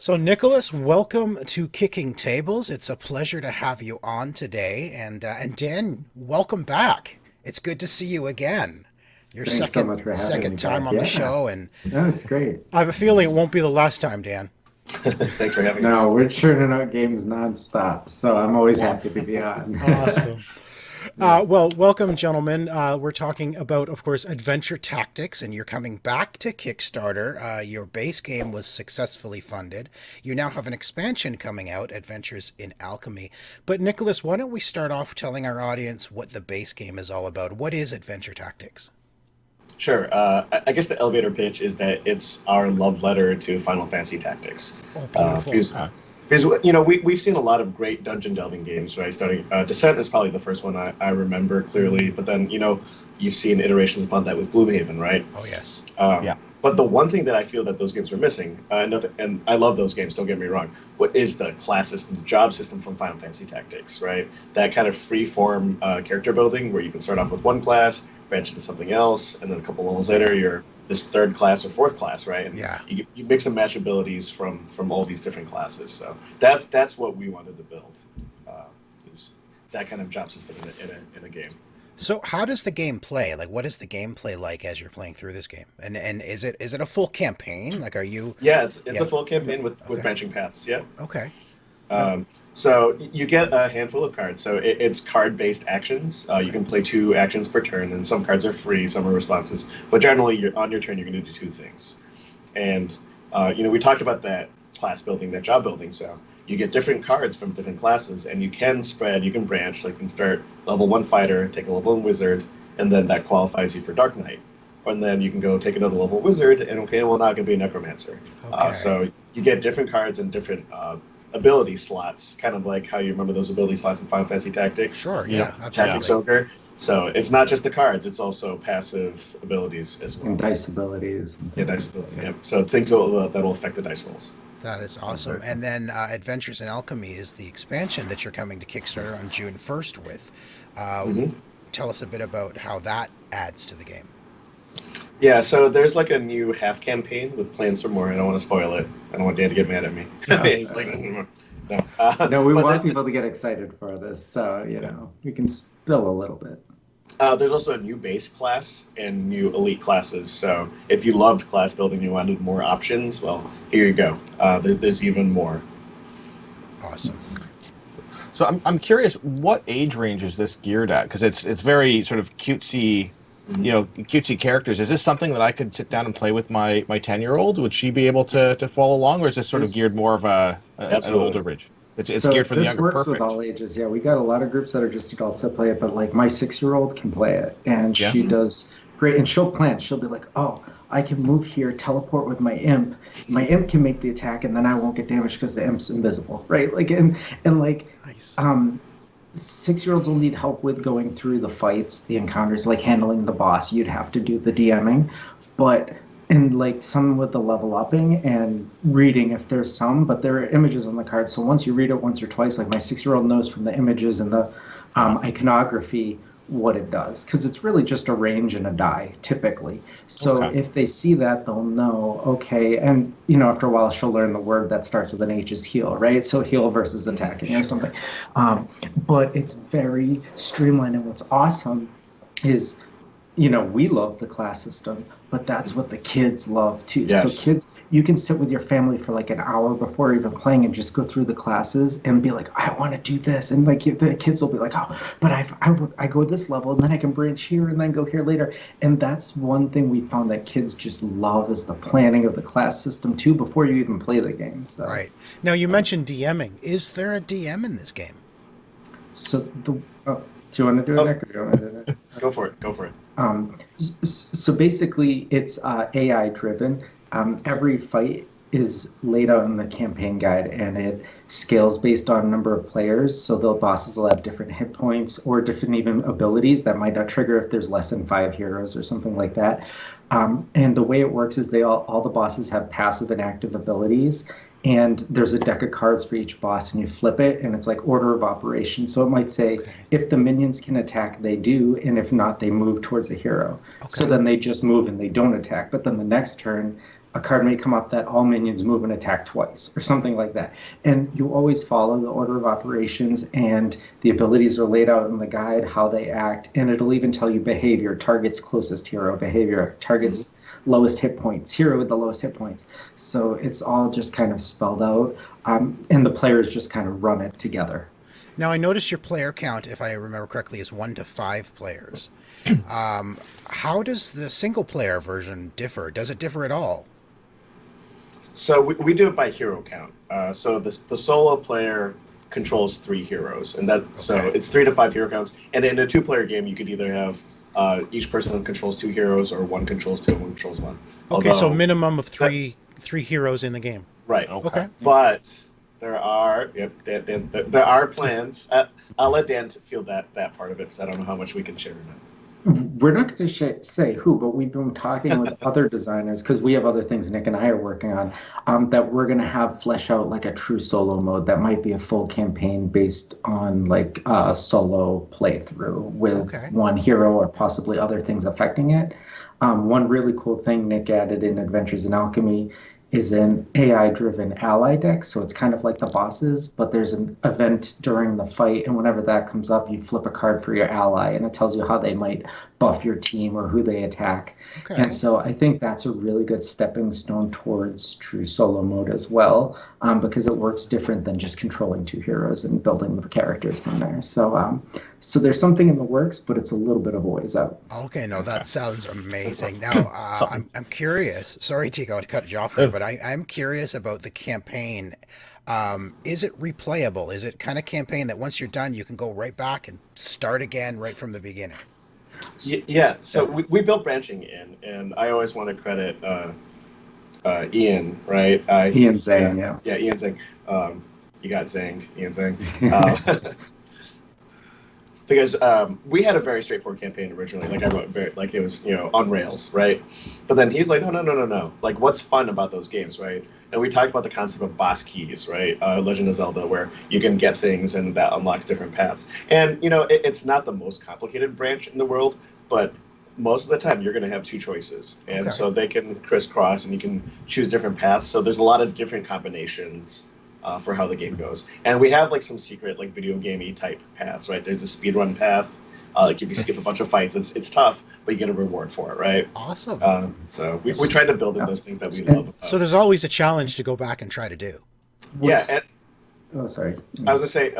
So, Nicholas, welcome to Kicking Tables. It's a pleasure to have you on today, and Dan, welcome back. It's good to see you again. Your Thanks so second much for having second me time back. on the Yeah, show, and no, it's great. I have a feeling it won't be the last time, Dan. Thanks for having us. No, we're churning out games nonstop, so I'm always happy to be on. Awesome. Yeah. Well, welcome, gentlemen. We're talking about, of course, adventure tactics, and you're coming back to Kickstarter. Your base game was successfully funded. You now have an expansion coming out, Adventures in Alchemy. But, Nicholas, why don't we start off telling our audience what the base game is all about? What is adventure tactics? Sure. I guess the elevator pitch is that it's our love letter to Final Fantasy Tactics. Oh, Uh, beautiful. because, because we've seen a lot of great dungeon delving games, right? Starting Descent is probably the first one I remember clearly, but then you've seen iterations upon that with Gloomhaven, right? Oh, yes. Yeah. But the one thing that I feel that those games are missing, and I love those games, don't get me wrong, what is the class system, the job system from Final Fantasy Tactics, right? That kind of free form character building where you can start off with one class, branch into something else, and then a couple levels later, you're this third class or fourth class, right? And Yeah. you mix and match abilities from all these different classes. So that's what we wanted to build, is that kind of job system in a game. So, how does the game play? Like, what is the gameplay like as you're playing through this game? And is it a full campaign? Like, are you? Yeah, it's Yeah. a full campaign with Okay. branching paths. Yeah. Okay. So you get a handful of cards. So it's card-based actions. You can play two actions per turn, and some cards are free, some are responses. But generally, on your turn, you're going to do two things. And we talked about that class building, that job building. So you get different cards from different classes, and you can spread, you can branch. Like you can start level one fighter, take a level one wizard, and then that qualifies you for Dark Knight. And then you can go take another level wizard, and okay, well now I can be a necromancer. Okay. So you get different cards and different ability slots, kind of like how you remember those ability slots in Final Fantasy Tactics. Sure. You Yeah. know, Tactics Absolutely. Ogre. So it's not just the cards; it's also passive abilities as well. And dice abilities. Yeah, dice ability. Yeah. So things that'll affect the dice rolls. That is awesome. And then Adventures in Alchemy is the expansion that you're coming to Kickstarter on June 1st with. Uh, hmm Tell us a bit about how that adds to the game. Yeah. So there's like a new half campaign with plans for more. I don't want to spoil it. I don't want Dan to get mad at me. He's like, no. No, we But want people to get excited for this, so we can spill a little bit. There's also a new base class and new elite classes. So if you loved class building and you wanted more options, well, here you go. There's even more. Awesome. So I'm curious, what age range is this geared at? Because it's very sort of cutesy, cutesy characters. Is this something that I could sit down and play with my 10-year-old? Would she be able to follow along, or is this sort of geared more of an Absolutely. older age? It's So geared for the this younger. works Perfect. with all ages. Yeah, we got a lot of groups that are just adults that play it, but like my 6-year-old can play it, and Yeah. she does great. And she'll plan. She'll be like, "Oh, I can move here, teleport with my imp. My imp can make the attack, and then I won't get damaged because the imp's invisible, right?" Like and like Nice. 6-year-olds will need help with going through the fights, the encounters, like handling the boss. You'd have to do the DMing, but and like some with the level upping and reading if there's some, but there are images on the card. So once you read it once or twice, like my 6-year-old knows from the images and the iconography what it does, because it's really just a range and a die typically. So Okay. if they see that, they'll know, okay. And after a while she'll learn the word that starts with an H is heal, right? So heal versus attacking or something. But it's very streamlined, and what's awesome is we love the class system, but that's what the kids love too. Yes. So kids, you can sit with your family for like an hour before even playing and just go through the classes and be like, I want to do this. And like the kids will be like, oh, but I go this level and then I can branch here and then go here later. And that's one thing we found that kids just love is the planning of the class system too before you even play the game. So, Right. Now, you mentioned DMing. Is there a DM in this game? so do you want to do it, Oh. Nick, or do you want to do it? Go for it. Go for it. So basically, it's AI driven. Every fight is laid out in the campaign guide, and it scales based on number of players. So the bosses will have different hit points or different even abilities that might not trigger if there's less than 5 heroes or something like that. And the way it works is all the bosses have passive and active abilities, and there's a deck of cards for each boss, and you flip it, and it's like order of operation. So it might say if the minions can attack, they do, and if not, they move towards a hero. So Okay. then they just move and they don't attack. But then the next turn, a card may come up that all minions move and attack twice, or something like that. And you always follow the order of operations, and the abilities are laid out in the guide, how they act, and it'll even tell you behavior, target's closest hero, behavior, target's lowest hit points, hero with the lowest hit points. So it's all just kind of spelled out, and the players just kind of run it together. Now, I noticed your player count, if I remember correctly, is 1 to 5 players. How does the single-player version differ? Does it differ at all? So we do it by hero count. So the solo player controls 3 heroes, and so it's 3 to 5 hero counts. And in a 2-player game, you could either have each person controls 2 heroes, or one controls 2 and one controls 1. Okay, so minimum of three heroes in the game. Right. Okay. But there are there are plans. I'll let Dan field that part of it, because I don't know how much we can share now. We're not going to say who, but we've been talking with other designers, because we have other things Nick and I are working on, that we're going to have flesh out like a true solo mode that might be a full campaign based on like a solo playthrough with one hero or possibly other things affecting it. One really cool thing Nick added in Adventures in Alchemy is an AI-driven ally deck. So it's kind of like the bosses, but there's an event during the fight, and whenever that comes up, you flip a card for your ally, and it tells you how they might buff your team or who they attack. And so I think that's a really good stepping stone towards true solo mode as well, because it works different than just controlling 2 heroes and building the characters from there. So so there's something in the works, but it's a little bit of a ways out. Okay, no, that sounds amazing. Now, I'm curious. Sorry, Tico, to cut you off there, but I'm curious about the campaign. Is it replayable? Is it kind of campaign that once you're done, you can go right back and start again right from the beginning? Yeah, so we built branching in, and I always want to credit Ian, right? Ian Zhang, yeah. Yeah, Ian Zhang. You got zanged, Ian Zhang. Because we had a very straightforward campaign originally. Like I wrote, like it was, on rails, right? But then he's like, no. Like, what's fun about those games, right? And we talked about the concept of boss keys, right? Legend of Zelda, where you can get things and that unlocks different paths. And it's not the most complicated branch in the world, but most of the time you're going to have 2 choices, and so they can crisscross, and you can choose different paths. So there's a lot of different combinations for how the game goes. And we have like some secret like video gamey type paths, right? There's a speedrun path. Like if you skip a bunch of fights, it's tough, but you get a reward for it, right? Awesome. So we tried to build in those things that we love. So there's always a challenge to go back and try to do. Yeah. And, oh, sorry. I was gonna say,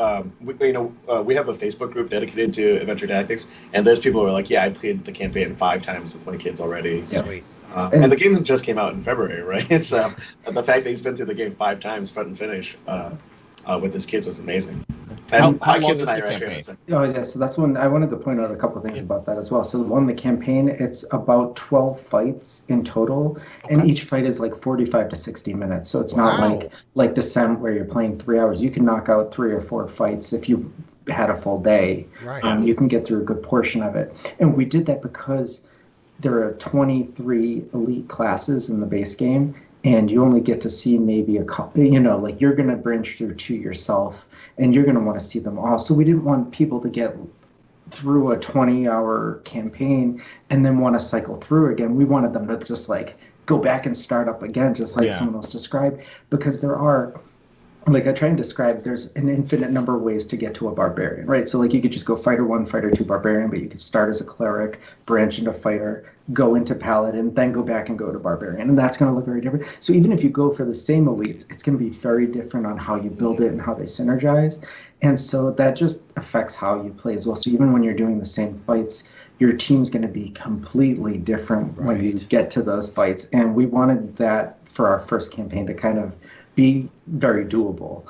we have a Facebook group dedicated to adventure tactics, and there's people who are like, yeah, I played the campaign 5 times with my kids already. Sweet. And the game just came out in February, right? It's the fact that he's been through the game 5 times, front and finish, with his kids was amazing. And how my long kids is and I the are actually campaign? Oh, yeah, so that's one. I wanted to point out a couple of things about that as well. So the campaign, it's about 12 fights in total, and each fight is like 45 to 60 minutes. So it's not like Descent where you're playing 3 hours. You can knock out 3 or 4 fights if you had a full day. Right. You can get through a good portion of it. And we did that because there are 23 elite classes in the base game, and you only get to see maybe a couple, like you're going to branch through 2 yourself, and you're going to want to see them all. So we didn't want people to get through a 20-hour campaign and then want to cycle through again. We wanted them to just like go back and start up again, just like someone else described, because there are, like I try and describe, there's an infinite number of ways to get to a barbarian, right? So like you could just go fighter 1, fighter 2, barbarian, but you could start as a cleric, branch into fighter, go into paladin, then go back and go to barbarian, and that's going to look very different. So even if you go for the same elites, it's going to be very different on how you build it and how they synergize, and so that just affects how you play as well. So even when you're doing the same fights, your team's going to be completely different when you get to those fights, and we wanted that for our first campaign to kind of be very doable.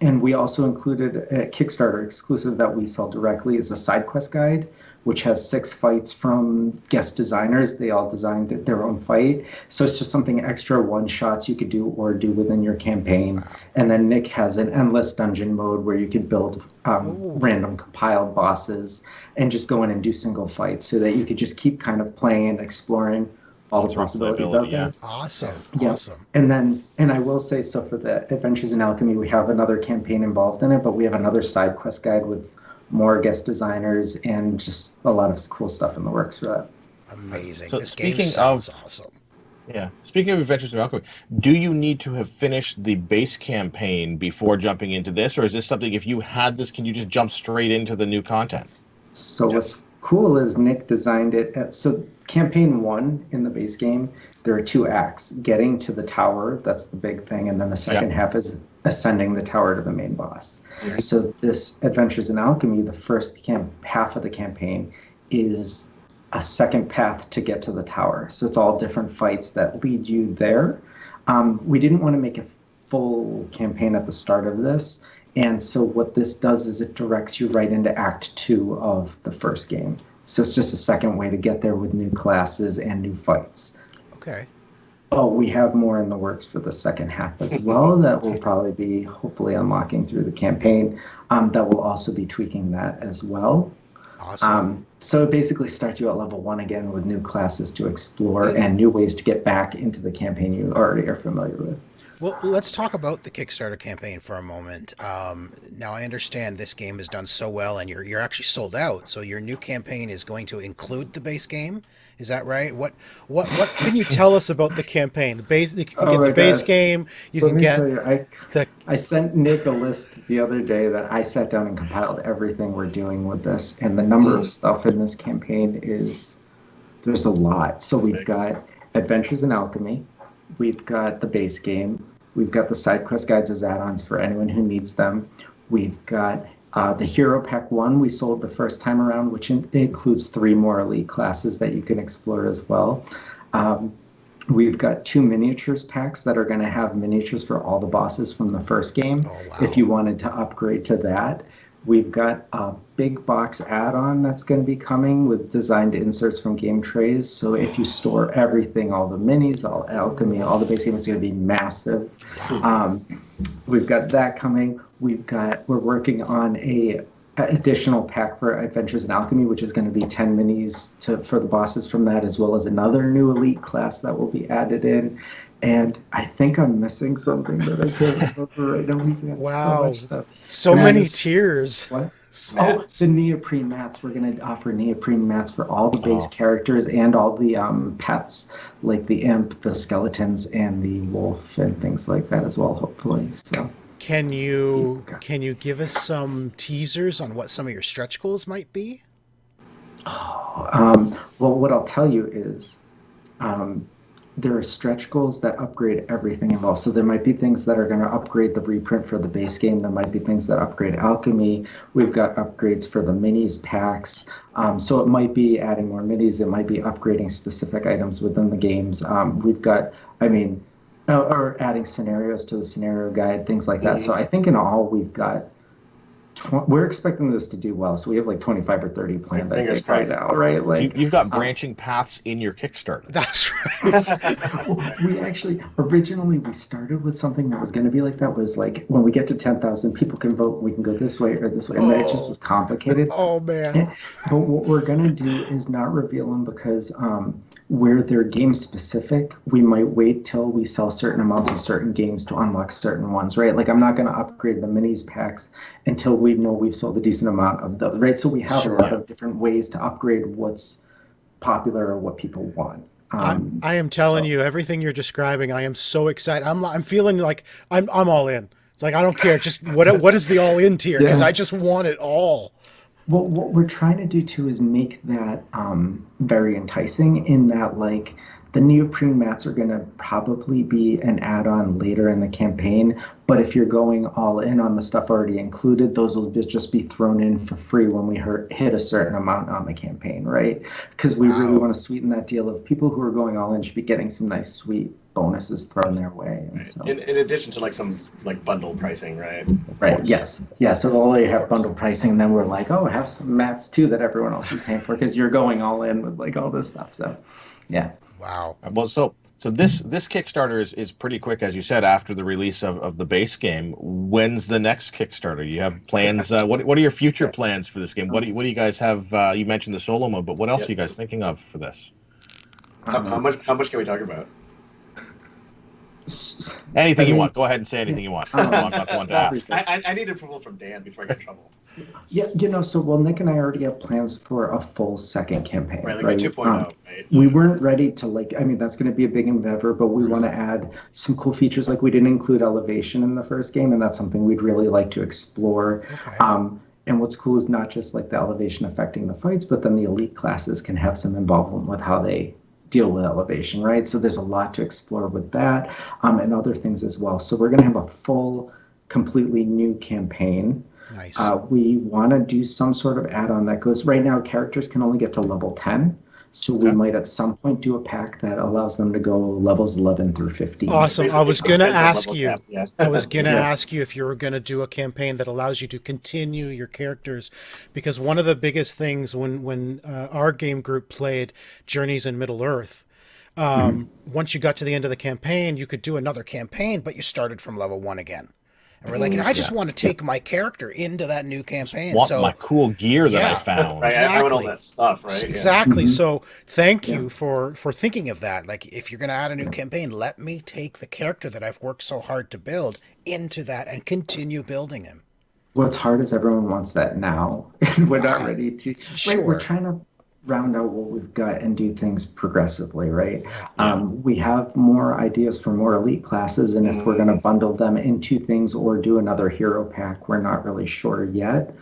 And we also included a Kickstarter exclusive that we sell directly as a Sidequest guide, which has 6 fights from guest designers. They all designed their own fight. So it's just something extra one-shots you could do or do within your campaign. And then Nick has an endless dungeon mode where you could build random compiled bosses and just go in and do single fights so that you could just keep kind of playing and exploring all the possibilities out there. Awesome. Yeah. Awesome. And I will say, so for the Adventures in Alchemy, we have another campaign involved in it, but we have another side quest guide with more guest designers and just a lot of cool stuff in the works for that. Amazing. So this game speaking sounds of- awesome. Yeah. Speaking of Adventures of Alchemy, do you need to have finished the base campaign before jumping into this, or is this something, if you had this, can you just jump straight into the new content? So Yes. what's cool is Nick designed it so campaign one in the base game, there are two acts. Getting to the tower, that's the big thing, and then the Yeah. second half is ascending the tower to the main boss. Mhm. So this Adventures in Alchemy, the first half of the campaign is a second path to get to the tower. So it's all different fights that lead you there. We didn't want to make a full campaign at the start of this, and so what this does is it directs you right into Act 2 of the first game. So it's just a second way to get there with new classes and new fights. Okay. Oh, we have more in the works for the second half as well that will probably be hopefully unlocking through the campaign. That will also be tweaking that as well. Awesome. So it basically starts you at level 1 again with new classes to explore and new ways to get back into the campaign you already are familiar with. Well, let's talk about the Kickstarter campaign for a moment. Now, I understand this game has done so well, and you're actually sold out. So your new campaign is going to include the base game. Is that right? What can you tell us about the campaign? The base, you can Oh get the my base gosh. game. You Let can me get tell you, the. I sent Nick a list the other day that I sat down and compiled everything we're doing with this, and the number of stuff in this campaign is there's a lot. So That's we've big. got Adventures in Alchemy, we've got the base game, we've got the side quest guides as add-ons for anyone who needs them. We've got the Hero Pack 1 we sold the first time around, which includes 3 more elite classes that you can explore as well. Um, We've got 2 miniatures packs that are going to have miniatures for all the bosses from the first game. Oh wow. If you wanted to upgrade to that, we've got a big box add-on that's going to be coming with designed inserts from game trays. So if you store everything, all the minis, all alchemy, all the base game is going to be massive. We've got that coming. We're working on a additional pack for Adventures in Alchemy, which is going to be 10 minis for the bosses from that, as well as another new elite class that will be added in. And I think I'm missing something that I can't remember right now. We've got so Wow. much stuff. So And many Mats. tiers. what? Oh, Mats. the neoprene mats. We're going to offer neoprene mats for all the base Oh. characters and all the pets, like the imp, the skeletons, and the wolf, and things like that as well, hopefully. So. Can you give us some teasers on what some of your stretch goals might be? Well, what I'll tell you is um, there are stretch goals that upgrade everything involved. So there might be things that are going to upgrade the reprint for the base game. There might be things that upgrade alchemy. We've got upgrades for the minis packs. So it might be adding more minis. It might be upgrading specific items within the games. We've got, I mean, or adding scenarios to the scenario guide, things like that. So I think in all we've got we're expecting this to do well, so we have like 25 or 30 planned, I Fingers think, right crossed. now, right? Like, You've got branching paths in your Kickstarter. That's right. we actually originally we started with something that was going to be like that was like when we get to 10,000 people can vote, we can go this way or this way, and then it just was complicated. Oh man. But what we're going to do is not reveal them because where they're game specific, we might wait till we sell certain amounts of certain games to unlock certain ones, right? Like I'm not going to upgrade the minis packs until we know we've sold a decent amount of those, right? So we have Sure. a lot of different ways to upgrade what's popular or what people want. I am telling you, everything you're describing, I am so excited. I'm feeling like I'm all in. It's like I don't care. Just what is the all in tier? Because Yeah. I just want it all. Well, what we're trying to do too is make that very enticing in that like the neoprene mats are going to probably be an add-on later in the campaign, but if you're going all in on the stuff already included, those will just be thrown in for free when we hit a certain amount on the campaign, right? Because we really Wow. want to sweeten that deal of people who are going all in should be getting some nice sweet bonuses thrown their way. And so. In addition to like some like bundle pricing, right? Right. Yes. Yeah. So we'll only have course. bundle pricing, and then we're like, oh, have some mats too that everyone else is paying for because you're going all in with like all this stuff. So, yeah. Wow. Well, so this Kickstarter is pretty quick, as you said, after the release of the base game. When's the next Kickstarter? You have plans? What are your future plans for this game? What do you guys have? You mentioned the solo mode, but what else are you guys thinking of for this? How much can we talk about? Anything I you mean, want. Go ahead and say anything you want. Um, I'm not the one to ask. everything. I need approval from Dan before I get in trouble. Yeah, so well, Nick and I already have plans for a full second campaign, Right, like right? a 2.0, right? We weren't ready to like, I mean, that's going to be a big endeavor, but we want to add some cool features. Like we didn't include elevation in the first game, and that's something we'd really like to explore. Okay. And what's cool is not just like the elevation affecting the fights, but then the elite classes can have some involvement with how they deal with elevation, right? So there's a lot to explore with that, and other things as well. So we're going to have a full, completely new campaign. Nice. We want to do some sort of add-on that goes right now. Characters can only get to level 10. So we Okay. might at some point do a pack that allows them to go levels 11 through 15. Awesome. I Basically, was going to extend the ask level you. cap, yeah. I was going to Yeah. ask you if you were going to do a campaign that allows you to continue your characters, because one of the biggest things when our game group played Journeys in Middle Earth, once you got to the end of the campaign, you could do another campaign, but you started from level 1 again. And we're like, I just want to take my character into that new campaign. Want So my cool gear that I Yeah. found. Right, I want all Exactly. that stuff, right? Yeah. Exactly. So thank Yeah. you for thinking of that. Like, if you're going to add a new campaign, let me take the character that I've worked so hard to build into that and continue building him. What's hard is everyone wants that now, and we're not ready to. Right, Sure. we're trying to round out what we've got and do things progressively, right? We have more ideas for more elite classes, and if we're going to bundle them into things or do another hero pack, we're not really sure yet.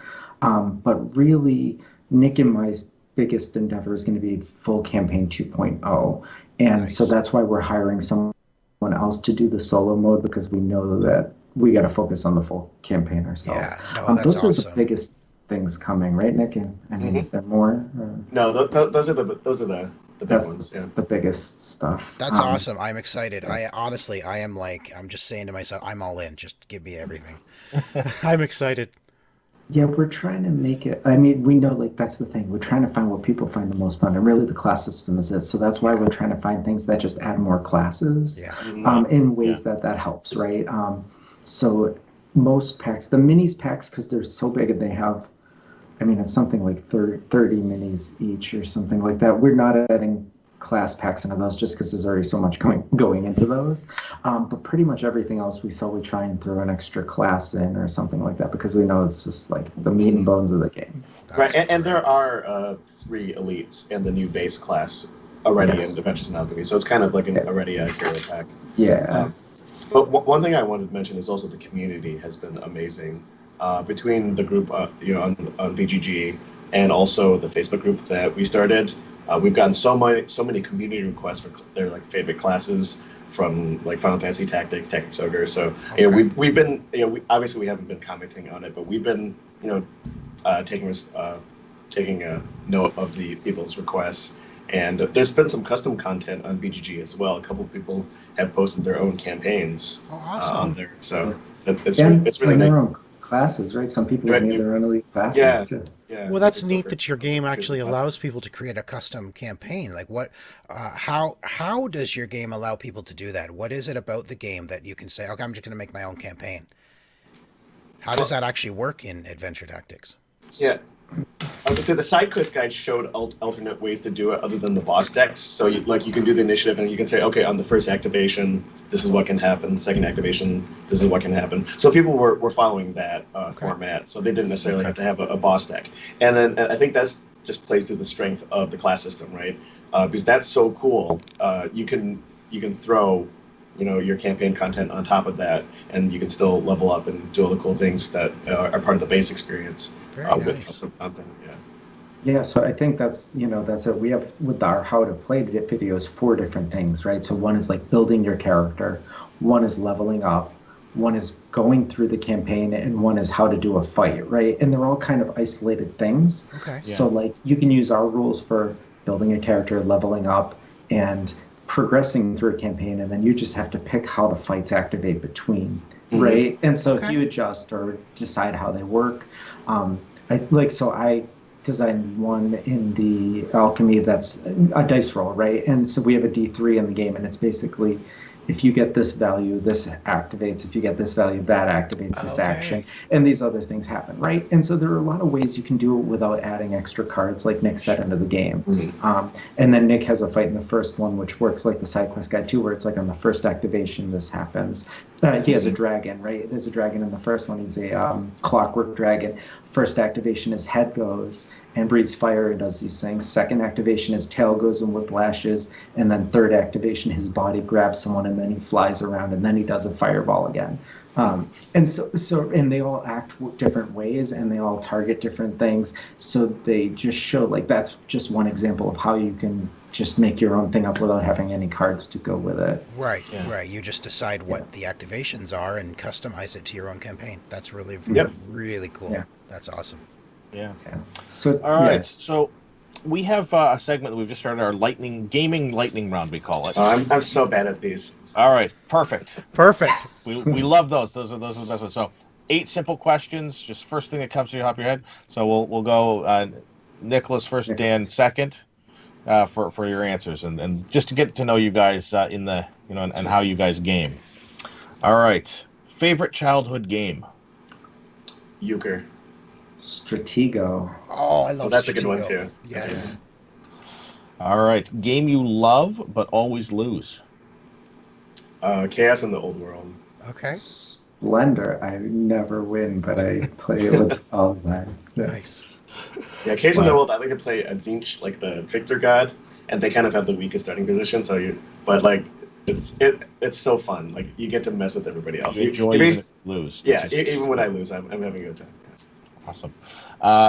But really, Nick and my biggest endeavor is going to be full campaign 2.0. And so Nice. that's why we're hiring someone else to do the solo mode, because we know that we got to focus on the full campaign ourselves. Yeah. No, that's Those are the awesome. biggest things coming, right, Nick? And I mean, is there more? No, those are the big That's ones. Yeah. the biggest stuff. That's awesome. I'm excited. I honestly, I'm just saying to myself, I'm all in. Just give me everything. I'm excited. Yeah, we're trying to make it. I mean, we know like that's the thing. We're trying to find what people find the most fun, and really the class system is it. So that's why we're trying to find things that just add more classes, Yeah. in ways that helps, right? So most packs, the minis packs, because they're so big and they have, I mean, it's something like 30 minis each or something like that. We're not adding class packs into those just because there's already so much going into those. But pretty much everything else we sell, we try and throw an extra class in or something like that, because we know it's just like the meat and bones of the game. Right, and there are 3 elites in the new base class already in Adventures in Alchemy, so it's kind of like already a hero pack. Yeah. But one thing I wanted to mention is also the community has been amazing. Between the group, on BGG, and also the Facebook group that we started, we've gotten so many community requests for their like favorite classes from like Final Fantasy Tactics Ogre. So we've been obviously we haven't been commenting on it, but we've been taking a note of the people's requests. And there's been some custom content on BGG as well. A couple of people have posted their own campaigns awesome. on there. So it's really and their nice. own classes, right? Some people have made their own elite classes Yeah. too. Yeah, Well, that's it's neat over. that your game actually Awesome. allows people to create a custom campaign. Like how does your game allow people to do that? What is it about the game that you can say, okay, I'm just going to make my own campaign? How does that actually work in Adventure Tactics? Yeah. I was gonna say the Sidequest guide showed alternate ways to do it other than the boss decks. So you can do the initiative and you can say, okay, on the first activation, this is what can happen. The second activation, this is what can happen. So people were following that format, so they didn't necessarily have to have a boss deck. And I think that's just plays to the strength of the class system, right? Because that's so cool. You can throw your campaign content on top of that, and you can still level up and do all the cool things that are part of the base experience. Very With nice. custom content. Yeah. Yeah, so I think that's it. We have with our how to play videos 4 different things, right? So one is like building your character, one is leveling up, one is going through the campaign, and one is how to do a fight, right? And they're all kind of isolated things. Okay. So like you can use our rules for building a character, leveling up, and progressing through a campaign, and then you just have to pick how the fights activate between, right? And so if you adjust or decide how they work, I designed one in the Alchemy that's a dice roll, right? And so we have a D3 in the game, and it's basically if you get this value, this activates. If you get this value, that activates this action. Okay. And these other things happen, right? And so there are a lot of ways you can do it without adding extra cards, like Nick said, into the game. And then Nick has a fight in the first one, which works like the Sidequest guide too, where it's like on the first activation, this happens. He has a dragon, right? There's a dragon in the first one. He's a clockwork dragon. First activation, his head goes and breathes fire and does these things. Second activation, his tail goes and whiplashes. And then third activation, his body grabs someone and then he flies around and then he does a fireball again. And and they all act different ways and they all target different things. So they just show, like, that's just one example of how you can just make your own thing up without having any cards to go with it. Right, right. You just decide what the activations are and customize it to your own campaign. That's really, really cool. Yeah. That's awesome. Yeah. So all right. So we have a segment that we've just started, our gaming lightning round, we call it. I'm so bad at these. All right. Perfect. Perfect. We love those. Those are the best ones. So 8 simple questions, just first thing that comes to the top of your head. So we'll go Nicholas first, Dan second, for your answers, and just to get to know you guys in the and how you guys game. All right. Favorite childhood game? Euchre. Stratego. Oh, I love that's Stratego. a good one too. Yes. All right. Game you love but always lose? Chaos in the Old World. Okay. Splendor. I never win, but I play it with all the time. Nice. Yeah, Chaos in the World. I like to play a Zinch, like the Victor God, and they kind of have the weakest starting position. But like it's so fun. Like you get to mess with everybody else. You enjoy even if you lose. Yeah, even when I lose, I'm having a good time. Awesome.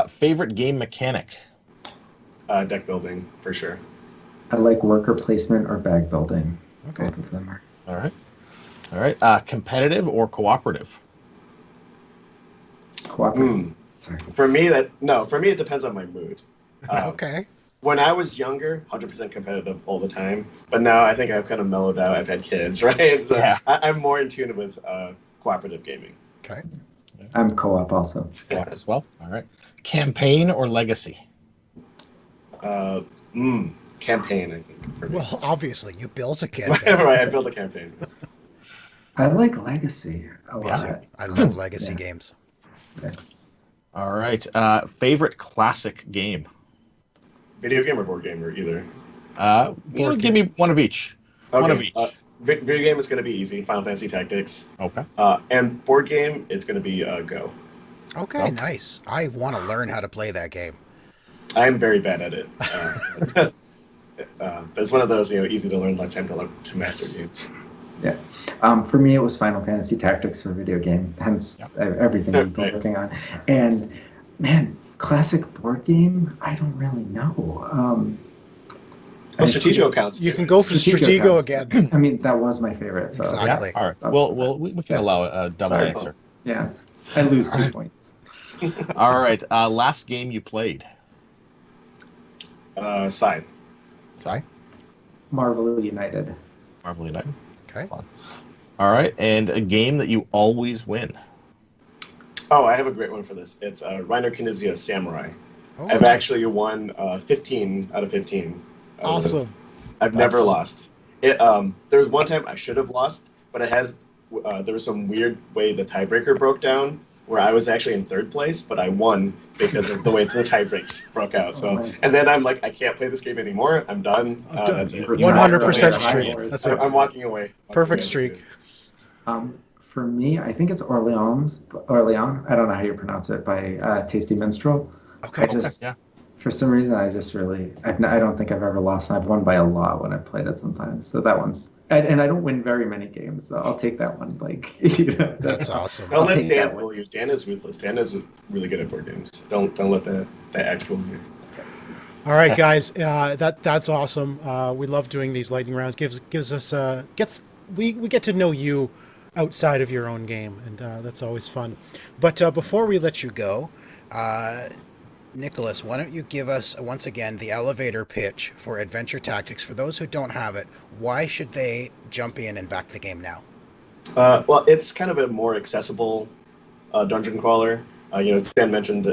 Favorite game mechanic? Deck building for sure. I like worker placement or bag building. Okay. Both of them are. All right. Competitive or cooperative? Cooperative. Sorry. For me, it depends on my mood. Okay. When I was younger, 100% competitive all the time. But now I think I've kind of mellowed out. I've had kids, right? So Yeah. I'm more in tune with cooperative gaming. Okay. I'm co-op also. Co-op as well. All right. Campaign or legacy? Campaign, I think. For me. Well, obviously, you built a campaign. Right, I built a campaign. I like Legacy a Me lot. too. I love legacy games. Yeah. All right. Favorite classic game? Video game or board game or either? Give me one of each. Okay. One of each. Video game is going to be easy. Final Fantasy Tactics. Okay. And board game, it's going to be Go. Okay, nice. I want to learn how to play that game. I'm very bad at it. But it's one of those, easy to learn, lifetime to master games. Yeah. For me, it was Final Fantasy Tactics for video game, hence everything I've been working on. And, man, classic board game, I don't really know. Well, Stratego counts, too. You can go for Stratego again. I mean, that was my favorite. So. Exactly. All right. Well, we can allow a double Sorry. answer. Yeah. I lose 2 points. All right. Last game you played? Scythe. Sorry? Marvel United. Marvel United. Okay. Fun. All right. And a game that you always win? Oh, I have a great one for this. It's Reiner Knizia Samurai. Oh, I've nice. actually won 15 out of 15. Awesome. I've never lost. There was one time I should have lost, but there was some weird way the tiebreaker broke down where I was actually in third place, but I won because of the way the tiebreaks broke out. So, and then I'm like, I can't play this game anymore. I'm done. That's it. 100% streak. That's it. I'm walking away. Perfect streak. For me, I think it's Orleans. I don't know how you pronounce it, by Tasty Minstrel. Okay. For some reason, I don't think I've ever lost, and I've won by a lot when I've played it sometimes. So that one's, and I don't win very many games, so I'll take that one. That's awesome. Don't let Dan fool you. Dan is ruthless. Dan is really good at board games. Don't let that act fool you. All right, guys, that's awesome. We love doing these lightning rounds. Gives us we get to know you outside of your own game, and that's always fun. But before we let you go, Nicholas, why don't you give us once again the elevator pitch for Adventure Tactics? For those who don't have it, why should they jump in and back the game now? Well, it's kind of a more accessible dungeon crawler. As Dan mentioned,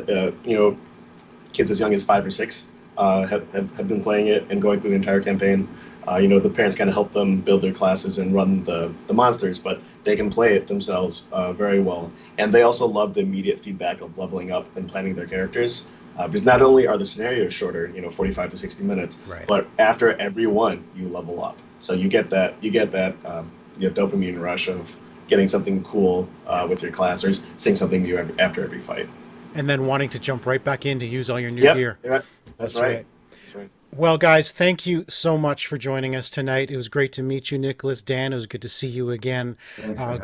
kids as young as 5 or 6 have been playing it and going through the entire campaign. The parents kind of help them build their classes and run the monsters, but they can play it themselves very well. And they also love the immediate feedback of leveling up and planning their characters. Because not only are the scenarios shorter, 45 to 60 minutes, Right. but after every one, you level up. So you get that dopamine rush of getting something cool with your class, or seeing something new after every fight. And then wanting to jump right back in to use all your new Yep, gear. yep, that's right. That's right. Well, guys, thank you so much for joining us tonight. It was great to meet you, Nicholas. Dan, it was good to see you again.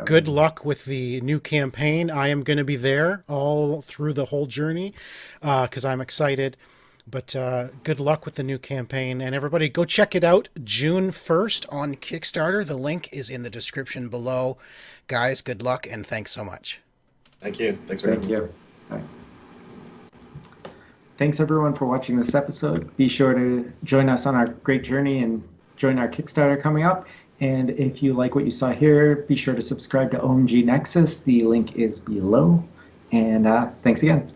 Good luck with the new campaign. I am going to be there all through the whole journey because I'm excited. But good luck with the new campaign. And everybody, go check it out June 1st on Kickstarter. The link is in the description below. Guys, good luck and thanks so much. Thank you. Thanks for having us. Bye. Thanks everyone for watching this episode. Be sure to join us on our great journey and join our Kickstarter coming up. And if you like what you saw here, be sure to subscribe to OMG Nexus. The link is below. And thanks again.